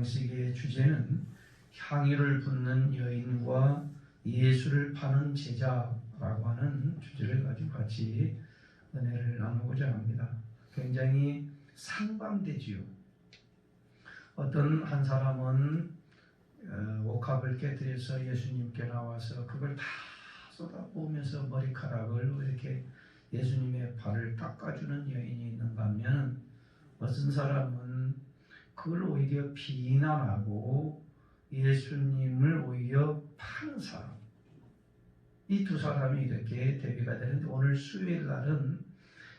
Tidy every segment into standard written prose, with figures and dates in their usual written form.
장식의 주제는 향유를 붓는 여인과 예수를 파는 제자라고 하는 주제를 가지고 같이 은혜를 나누고자 합니다. 굉장히 상반되지요. 어떤 한 사람은 옥합을 깨뜨려서 예수님께 나와서 그걸 다 쏟아부으면서 머리카락을 이렇게 예수님의 발을 닦아주는 여인이 있는가 하면, 어떤 사람은 그걸 오히려 비난하고 예수님을 오히려 파는 사람, 이 두 사람이 이렇게 대비가 되는데, 오늘 수요일 날은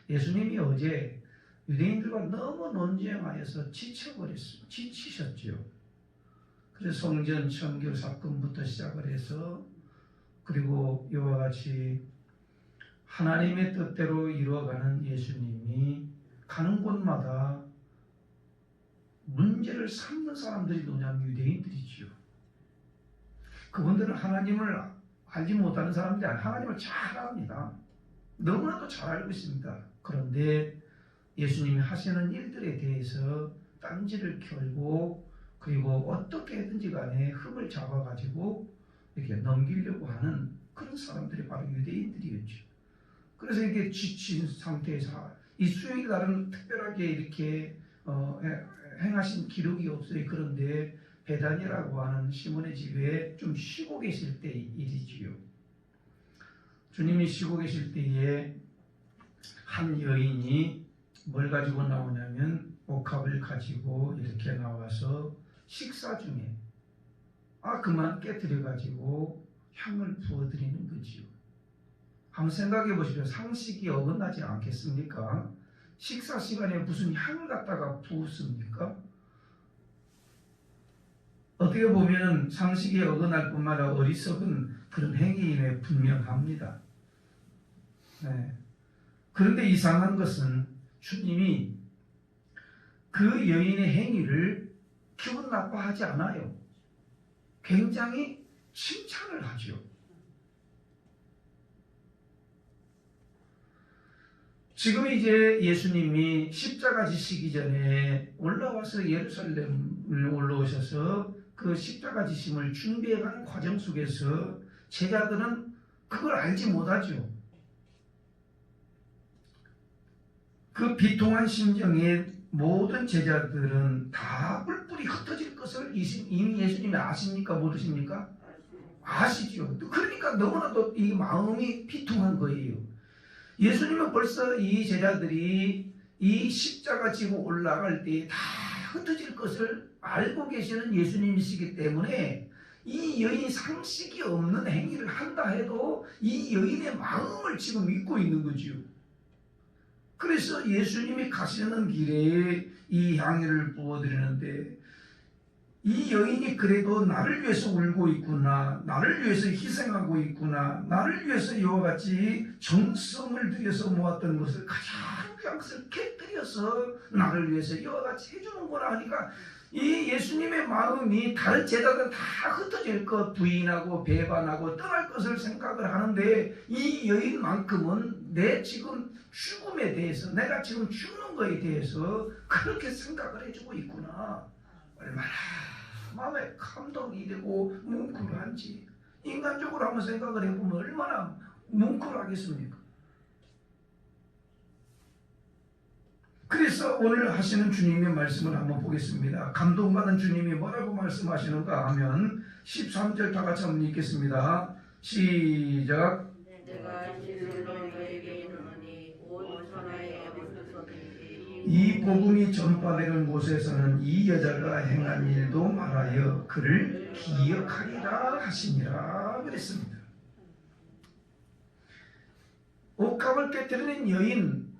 예수님이 어제 유대인들과 너무 논쟁하여서 지치셨지요. 그래서 성전 청결 사건부터 시작을 해서, 그리고 이와 같이 하나님의 뜻대로 이루어가는 예수님이 가는 곳마다 문제를 삼는 사람들이 뭐냐면 유대인들이지요. 그분들은 하나님을 알지 못하는 사람들이 아니라 하나님을 잘 압니다. 너무나도 잘 알고 있습니다. 그런데 예수님이 하시는 일들에 대해서 딴지를 켜고, 그리고 어떻게든지 간에 흠을 잡아가지고 이렇게 넘기려고 하는 그런 사람들이 바로 유대인들이었죠. 그래서 이게 지친 상태에서 이 수요일 날은 특별하게 이렇게 행하신 기록이 없어요. 그런데 베다니라고 하는 시몬의 집에 좀 쉬고 계실 때 일이지요. 주님이 쉬고 계실 때에 한 여인이 뭘 가지고 나오냐면 옥합을 가지고 이렇게 나와서 식사 중에 그만 깨뜨려 가지고 향을 부어드리는 거지요. 한번 생각해 보십시오. 상식이 어긋나지 않겠습니까? 식사 시간에 무슨 향을 갖다가 부었습니까? 어떻게 보면 상식이 어긋날 뿐만 아니라 어리석은 그런 행위임에 분명합니다. 네. 그런데 이상한 것은 주님이 그 여인의 행위를 기분 나빠하지 않아요. 굉장히 칭찬을 하죠. 지금 이제 예수님이 십자가 지시기 전에 올라와서 예루살렘을 올라오셔서 그 십자가 지심을 준비해가는 과정 속에서 제자들은 그걸 알지 못하죠. 그 비통한 심정에 모든 제자들은 다 뿔뿔이 흩어질 것을 이미 예수님이 아십니까? 모르십니까? 아시죠. 그러니까 너무나도 이 마음이 비통한 거예요. 예수님은 벌써 이 제자들이 이 십자가 지고 올라갈 때 다 흩어질 것을 알고 계시는 예수님이시기 때문에 이 여인이 상식이 없는 행위를 한다 해도 이 여인의 마음을 지금 믿고 있는 거지요. 그래서 예수님이 가시는 길에 이 향유를 부어드리는데, 이 여인이 그래도 나를 위해서 울고 있구나, 나를 위해서 희생하고 있구나, 나를 위해서 이와 같이 정성을 들여서 모았던 것을 가장 귀한 것을 깨뜨려서 나를 위해서 이와 같이 해주는구나 하니까, 이 예수님의 마음이 다른 제자들은 다 흩어질 것, 부인하고 배반하고 떠날 것을 생각을 하는데, 이 여인만큼은 내 지금 죽음에 대해서, 내가 지금 죽는 거에 대해서 그렇게 생각을 해주고 있구나. 얼마나 마음에 감동이 되고 뭉클한지, 인간적으로 한번 생각을 해보면 얼마나 뭉클하겠습니까? 그래서 오늘 하시는 주님의 말씀을 한번 보겠습니다. 감동받은 주님이 뭐라고 말씀하시는가 하면 13절 다 같이 한번 읽겠습니다. 시작. 내가 진실로 너에게 이르노니 곧 전하에 어디서든지 이 복음이 전파되는 곳에서는 이 여자가 행한 일도 말하여 그를 기억하리라 하시니라 그랬습니다. 옥합을 깨뜨리는 여인,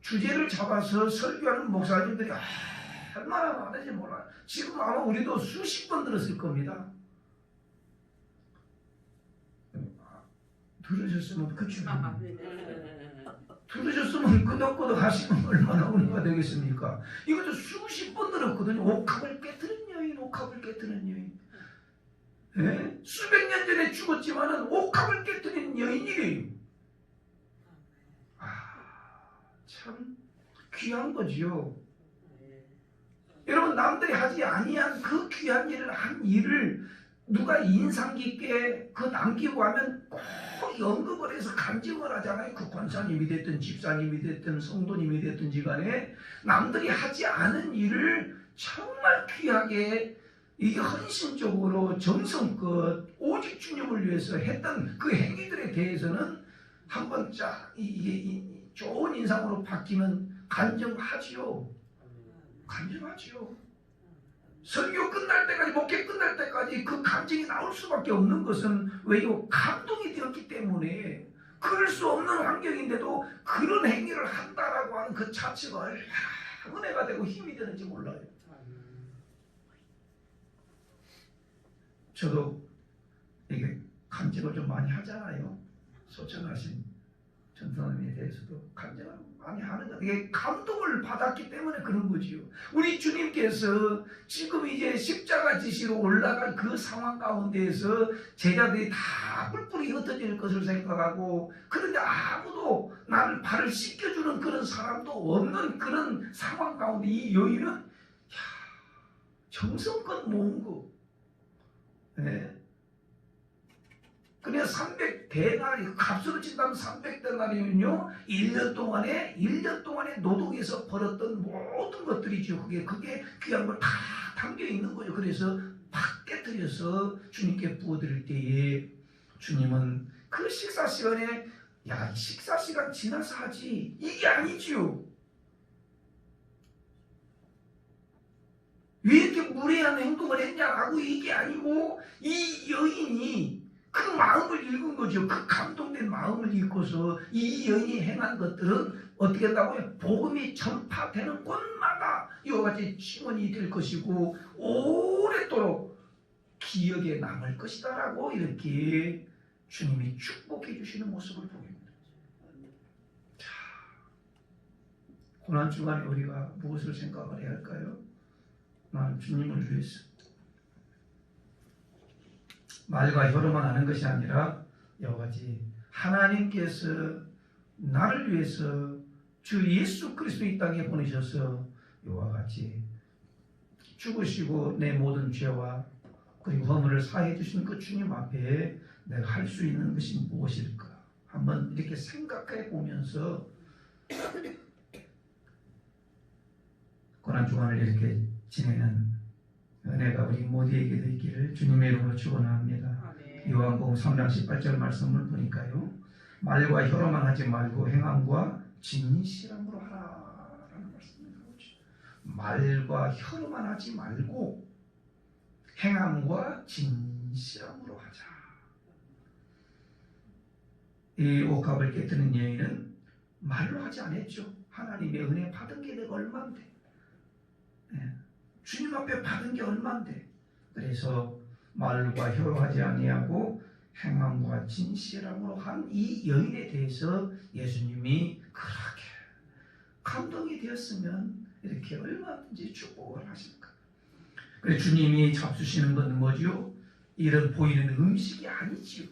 주제를 잡아서 설교하는 목사님들이 얼마나 많은지 몰라요. 지금 아마 우리도 수십 번 들었을 겁니다. 들으셨으면 그쵸? 들으셨으면 끄덕끄덕 하시면 얼마나 은혜가 되겠습니까? 이것도 수십 번 들었거든요. 옥합을 깨뜨린 여인, 옥합을 깨뜨린 여인. 예? 수백 년 전에 죽었지만은 옥합을 깨뜨린 여인이래요. 참 귀한 거지요. 여러분 남들이 하지 아니한 그 귀한 일을 한 일을 누가 인상 깊게 그 남기고 하면 꼭 언급을 해서 간증을 하잖아요. 그 권사님이 됐든 집사님이 됐든 성도님이 됐든지 간에 남들이 하지 않은 일을 정말 귀하게 이게 헌신적으로 정성껏 오직 주님을 위해서 했던 그 행위들에 대해서는 한번 이게 좋은 인상으로 바뀌면 간증하지요. 간증하지요. 설교 끝날 때까지, 목회 끝날 때까지 그 감정이 나올 수밖에 없는 것은 왜요? 감동이 되었기 때문에. 그럴 수 없는 환경인데도 그런 행위를 한다라고 하는 그 자체가 얼마나 은혜가 되고 힘이 되는지 몰라요. 저도 이게 간증을 좀 많이 하잖아요. 소천하신 전사님에 대해서도 간증을 많이 하는 거. 이게 감동을 받았기 때문에 그런 거지요. 우리 주님께서 지금 이제 십자가 지시로 올라간 그 상황 가운데에서 제자들이 다 뿔뿔이 흩어질 것을 생각하고, 그런데 아무도 나를 발을 씻겨주는 그런 사람도 없는 그런 상황 가운데 이 여인은 정성껏 모은 거. 네. 그래서 300데나리, 값으로 친다면 300데나리면요 1년 동안에 노동에서 벌었던 모든 것들이죠. 그게 귀한 걸 다 담겨 있는 거죠. 그래서 팍 깨뜨려서 주님께 부어드릴 때에 주님은 그 식사 시간에 야, 이 식사 시간 지나서 하지, 이게 아니지요. 왜 이렇게 무례한 행동을 했냐라고, 이게 아니고 이 여인이 그 마음을 읽은 거죠. 그 감동된 마음을 읽고서 이 여인이 행한 것들은 어떻게 한다고요? 복음이 전파되는 곳마다 이와 같이 증언이 될 것이고 오랫도록 기억에 남을 것이다라고 이렇게 주님이 축복해 주시는 모습을 보입니다. 자, 고난주간에 우리가 무엇을 생각을 해야 할까요? 나는 주님을 위해서 말과 혀로만 하는 것이 아니라 여러 가지 하나님께서 나를 위해서 주 예수 그리스도 이 땅에 보내셔서 이와 같이 죽으시고 내 모든 죄와 그리고 허물을 사해 주신 그 주님 앞에 내가 할 수 있는 것이 무엇일까? 한번 이렇게 생각해 보면서 고난주간을 이렇게 지내는 은혜가 우리 모두에게도 있기를 주님의 이름으로 축원합니다. 요한복음 3장 18절 말씀을 보니까요, 말과 혀로만 하지 말고 행함과 진실함으로 하라라는 말씀이 나오죠. 말과 혀로만 하지 말고 행함과 진실함으로 하자. 이 옥합을 깨뜨린 여인은 말로 하지 않았죠. 하나님의 은혜 받은 게 내가 얼만데, 주님 앞에 받은 게 얼만데. 그래서 말과 혀로 하지 아니하고 행함과 진실함으로 한 이 여인에 대해서 예수님이 그렇게 감동이 되었으면 이렇게 얼마든지 축복을 하실까. 그래서 주님이 잡수시는 건 뭐지요? 이런 보이는 음식이 아니지요.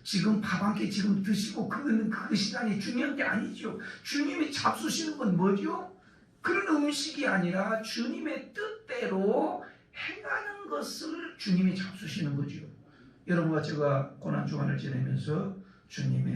지금 밥 한 끼 지금 드시고 그거는 그 시간이 중요한 게 아니죠. 주님이 잡수시는 건 뭐죠? 그런 음식이 아니라 주님의 뜻대로 행하는 것을 주님이 잡수시는 거죠. 여러분과 제가 고난주간을 지내면서 주님이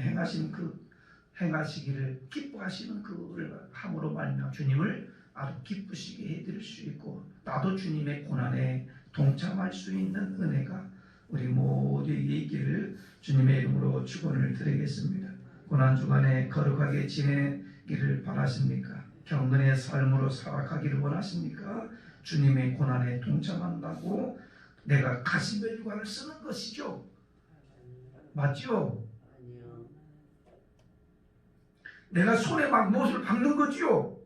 행하시기를 기뻐하시는 그를 함으로 말미암아 주님을 아주 기쁘시게 해드릴 수 있고, 나도 주님의 고난에 동참할 수 있는 은혜가 우리 모두에게 있기를 주님의 이름으로 축원을 드리겠습니다. 고난주간에 거룩하게 지내기를 바라십니까? 경건의 삶으로 살아가기를 원하십니까? 주님의 고난에 동참한다고 내가 가시면유관을 쓰는 것이죠. 맞죠? 내가 손에 막 못을 박는 거지요.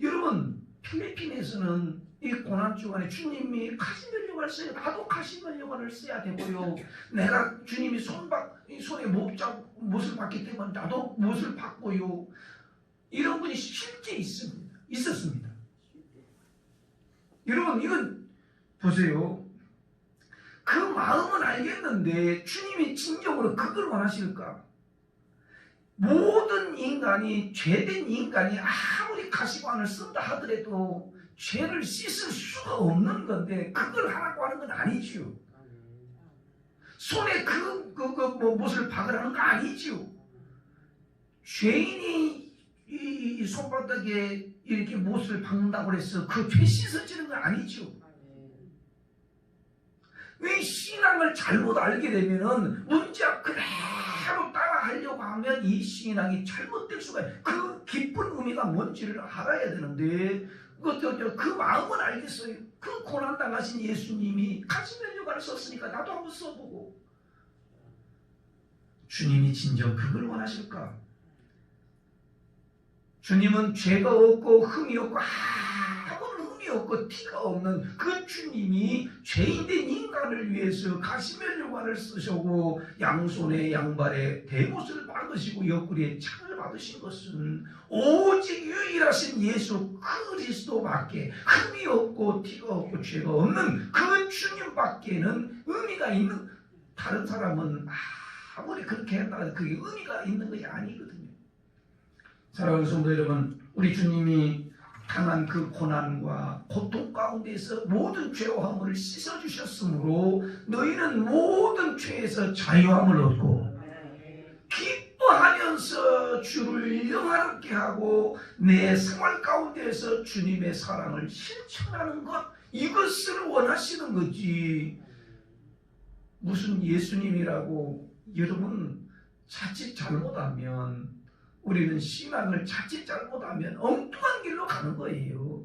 여러분, 필리핀에서는 이 고난주간에 주님이 가시면유관을 써요. 나도 가시면유관을 써야 되고요. 내가 주님이 손에 못을 박기 때문에 나도 못을 박고요. 이런 분이 실제 있었습니다. 여러분, 이건 보세요. 그 마음은 알겠는데 주님이 진정으로 그걸 원하실까? 모든 인간이, 죄된 인간이 아무리 가시관을 쓴다 하더라도 죄를 씻을 수가 없는 건데 그걸 하라고 하는 건 아니지요. 손에 못을 박으라는 거 아니지요. 죄인이 이 손바닥에 이렇게 못을 박는다고 해서 그 죄 씻어지는 건 아니죠. 왜 신앙을 잘못 알게 되면은 문자 그대로 따라 하려고 하면 이 신앙이 잘못될 수가 있어요. 그 깊은 의미가 뭔지를 알아야 되는데 그 마음은 알겠어요. 그 고난당하신 예수님이 가시면류관을 썼으니까 나도 한번 써보고. 주님이 진정 그걸 원하실까? 주님은 죄가 없고 흠이 없고 아무런 흠이 없고 티가 없는 그 주님이 죄인된 인간을 위해서 가시면류관을 쓰시고 양손에 양발에 대못을 박으시고 옆구리에 창을 받으신 것은 오직 유일하신 예수 그리스도밖에 흠이 없고 티가 없고 죄가 없는 그 주님밖에는 의미가 있는, 다른 사람은 아무리 그렇게 한다고 그게 의미가 있는 것이 아니거든요. 사랑하는 성도 여러분, 우리 주님이 당한 그 고난과 고통 가운데서 모든 죄와 허물을 씻어주셨으므로 너희는 모든 죄에서 자유함을 얻고 기뻐하면서 주를 영화롭게 하고 내 생활 가운데서 주님의 사랑을 실천하는 것, 이것을 원하시는 거지. 무슨 예수님이라고 여러분 자칫 잘못하면, 우리는 신앙을 자칫 잘못하면 엉뚱한 길로 가는 거예요.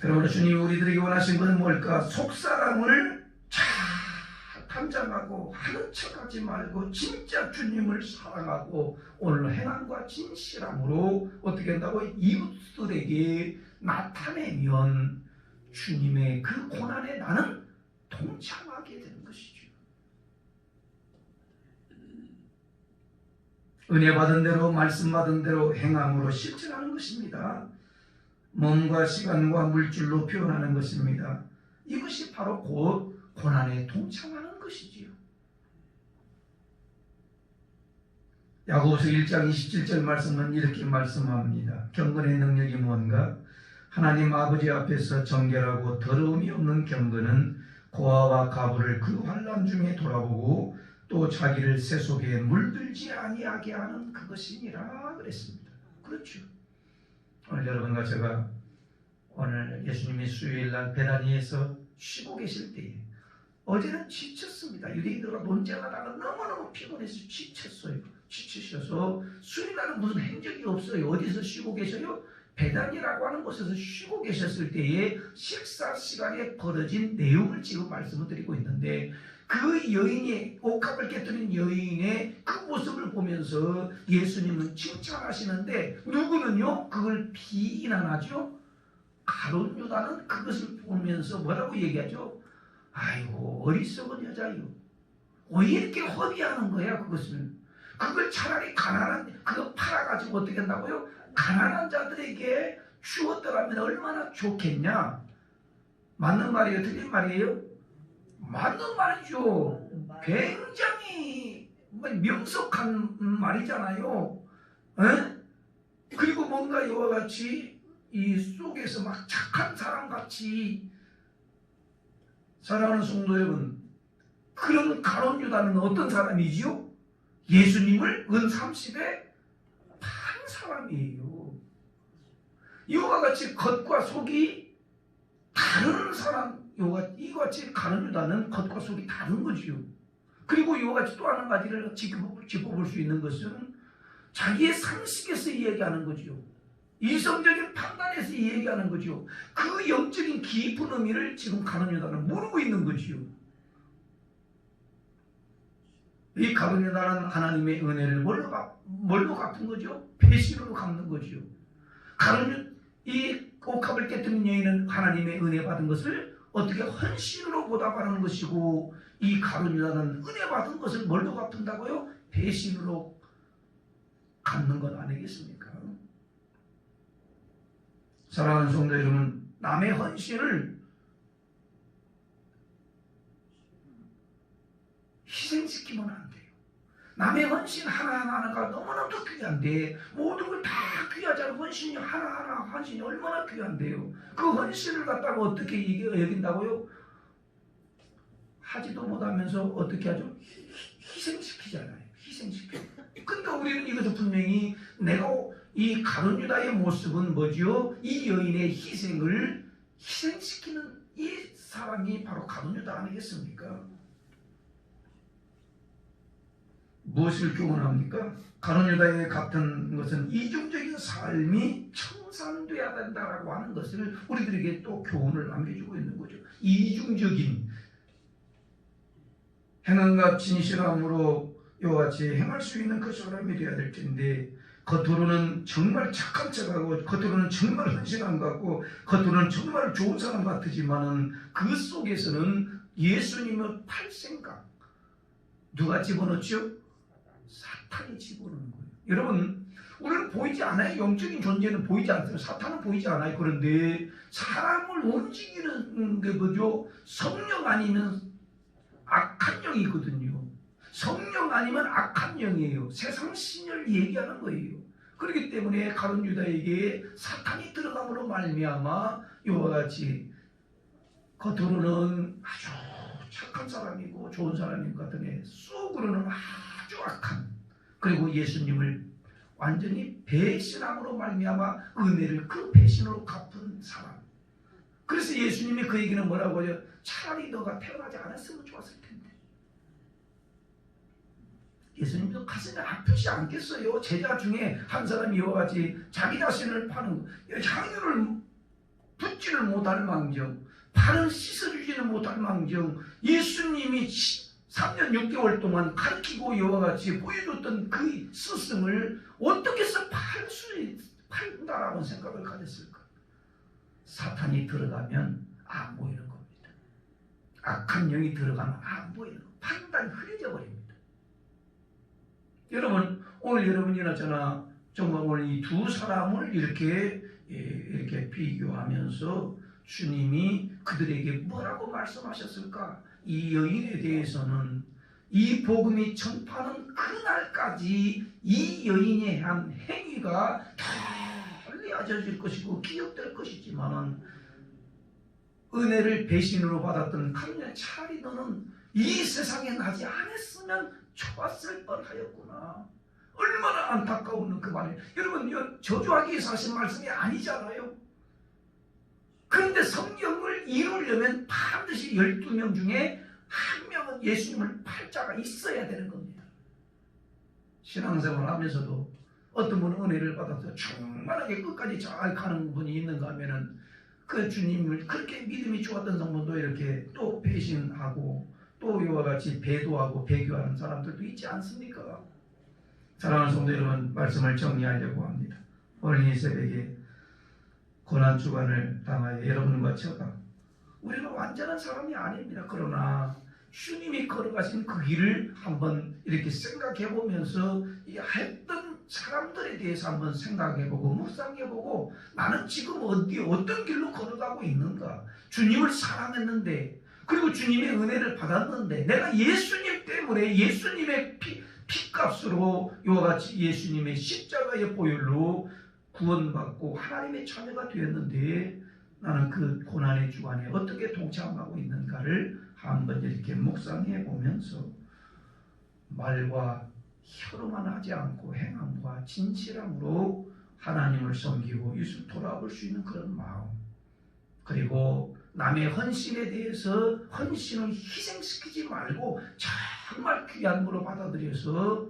그러므로 주님이 우리들에게 원하신 것은 뭘까? 속사람을 잘 탐정하고 하는 척하지 말고 진짜 주님을 사랑하고 오늘 행함과 진실함으로 어떻게 한다고? 이웃들에게 나타내면 주님의 그 고난에 나는 동참하게 되는 것이죠. 은혜 받은 대로, 말씀 받은 대로 행함으로 실천하는 것입니다. 몸과 시간과 물질로 표현하는 것입니다. 이것이 바로 곧 고난에 동참하는 것이지요. 야고보서 1장 27절 말씀은 이렇게 말씀합니다. 경건의 능력이 뭔가? 하나님 아버지 앞에서 정결하고 더러움이 없는 경건은 고아와 가부를 그 환난 중에 돌아보고 또 자기를 새 속에 물들지 아니하게 하는 그것이니라 그랬습니다. 그렇죠. 오늘 여러분과 제가 오늘 예수님이 수요일날 베다니에서 쉬고 계실 때에 어제는 지쳤습니다. 유대인들과 논쟁하다가 너무너무 피곤해서 지치셔서 수요일날은 무슨 행적이 없어요. 어디서 쉬고 계셔요? 베다니라고 하는 곳에서 쉬고 계셨을 때에 식사 시간에 벌어진 내용을 지금 말씀을 드리고 있는데, 그 여인이, 옥합을 깨뜨린 여인의 그 모습을 보면서 예수님은 칭찬하시는데 누구는요 그걸 비난하죠. 가룟 유다는 그것을 보면서 뭐라고 얘기하죠? 아이고 어리석은 여자요, 왜 이렇게 허비하는 거야 그것을. 그걸 차라리 가난한, 그거 팔아가지고 어떻게 한다고요? 가난한 자들에게 주었더라면 얼마나 좋겠냐. 맞는 말이에요? 틀린 말이에요? 맞는 말이죠. 굉장히 명석한 말이잖아요. 에? 그리고 뭔가 이와 같이 이 속에서 막 착한 사람같이. 사랑하는 성도 여러분, 그런 가룟 유다는 어떤 사람이지요? 예수님을 은 30에 판 사람이에요. 이와 같이 겉과 속이 다른 사람, 이와 같이 가룟 유다는 겉과 속이 다른 거지요. 그리고 이와 같이 또 한 가지를 짚어볼 수 있는 것은 자기의 상식에서 이야기하는 거지요. 이성적인 판단에서 이야기하는 거지요. 그 영적인 깊은 의미를 지금 가룟 유다는 모르고 있는 거지요. 이 가룟 유다는 하나님의 은혜를 뭘로 갚은 거죠? 배신으로 갚는 거지요. 이 옥합을 깨뜨린 여인은 하나님의 은혜 받은 것을 어떻게 헌신으로 보답하는 것이고, 이 가룟 유다는 은혜 받은 것을 뭘로 갚는다고요? 배신으로 갚는 것 아니겠습니까? 사랑하는 성도 여러분, 남의 헌신을 희생시키면 안 돼요. 남의 헌신 하나하나가 너무나도 귀한데 모든 걸 다 귀하잖아요. 헌신이 하나하나 헌신이 얼마나 귀한데요. 그 헌신을 갖다가 어떻게 여긴다고요? 하지도 못하면서 어떻게 하죠? 희생시키잖아요. 희생시켜. 그러니까 우리는 이것을 분명히 내가 이 가룟 유다의 모습은 뭐죠? 이 여인의 희생을 희생시키는 이 사람이 바로 가룟 유다 아니겠습니까? 무엇을 교훈합니까? 가룟 유다의 같은 것은 이중적인 삶이 청산돼야 된다라고 하는 것을 우리들에게 또 교훈을 남겨주고 있는 거죠. 이중적인 행함과 진실함으로 이와 같이 행할 수 있는 그 사람이 되어야 될 텐데 겉으로는 정말 착한 척하고 겉으로는 정말 헌신한 것 같고 겉으로는 정말 좋은 사람 같으지만은 그 속에서는 예수님을 팔 생각 누가 집어넣죠? 사탄이 집어넣는 거예요. 여러분 우리는 보이지 않아요. 영적인 존재는 보이지 않아요. 사탄은 보이지 않아요. 그런데 사람을 움직이는 게 뭐죠? 성령 아니면 악한 영이거든요. 성령 아니면 악한 영이에요. 세상 신을 얘기하는 거예요. 그렇기 때문에 가룟 유다에게 사탄이 들어감으로 말미암아 이와 같이 겉으로는 아주 착한 사람이고 좋은 사람인 것 같으니 속으로는 아주 악한 그리고 예수님을 완전히 배신함으로 말미암아 은혜를 그 배신으로 갚은 사람. 그래서 예수님이 그에게는 뭐라고 하죠? 차라리 너가 태어나지 않았으면 좋았을 텐데. 예수님도 가슴이 아프지 않겠어요? 제자 중에 한 사람이 이와 같이 자기 자신을 파는 향유를 붓지를 못할 망정 발을 씻어주지는 못할 망정 예수님이 3년 6개월 동안 가르치고 이와 같이 보여줬던 그 스승을 어떻게 해서 팔다라고 생각을 가졌을까? 사탄이 들어가면 안 보이는 겁니다. 악한 영이 들어가면 안 보이는 겁니다. 판단이 흐려져 버립니다. 여러분 오늘 여러분이나 저나 정말 오늘 이 두 사람을 이렇게 비교하면서 주님이 그들에게 뭐라고 말씀하셨을까? 이 여인에 대해서는 이 복음이 전파하는 그날까지 이 여인에 한 행위가 다 알려져질 것이고 기억될 것이지만 은혜를 배신으로 받았던 가룟유다 차라리 너는 이 세상에 나지 않았으면 좋았을 뻔하였구나. 얼마나 안타까운 그 말이에요. 여러분 저주하기 위해서 하신 말씀이 아니잖아요. 그런데 성경을 이루려면 반드시 12명 중에 한 명은 예수님을 팔 자가 있어야 되는 겁니다. 신앙생활 하면서도 어떤 분은 은혜를 받아서 충만하게 끝까지 잘 가는 분이 있는가 하면은 그 주님을 그렇게 믿음이 좋았던 성분도 이렇게 또 배신하고 또 이와 같이 배도하고 배교하는 사람들도 있지 않습니까? 사랑하는 성도 여러분, 말씀을 정리하려고 합니다. 오늘 이 새벽에 고난주간을 당하여 여러분과 제가 우리는 완전한 사람이 아닙니다. 그러나 주님이 걸어가신 그 길을 한번 이렇게 생각해 보면서 했던 사람들에 대해서 한번 생각해 보고 묵상해 보고 나는 지금 어떤 길로 걸어가고 있는가? 주님을 사랑했는데 그리고 주님의 은혜를 받았는데 내가 예수님 때문에 예수님의 피값으로 이와 같이 예수님의 십자가의 보혈로 구원받고 하나님의 자녀가 되었는데 나는 그 고난의 주간에 어떻게 동참하고 있는가를 한번 이렇게 묵상해 보면서 말과 혀로만 하지 않고 행함과 진실함으로 하나님을 섬기고 예수를 돌아볼 수 있는 그런 마음 그리고 남의 헌신에 대해서 헌신을 희생시키지 말고 정말 귀한 거로 받아들여서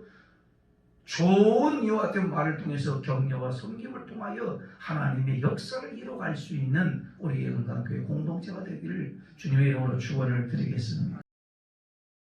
좋은 이와 같은 말을 통해서 격려와 섬김을 통하여 하나님의 역사를 이뤄갈 수 있는 우리의 은강교회 공동체가 되기를 주님의 이름으로 축원을 드리겠습니다.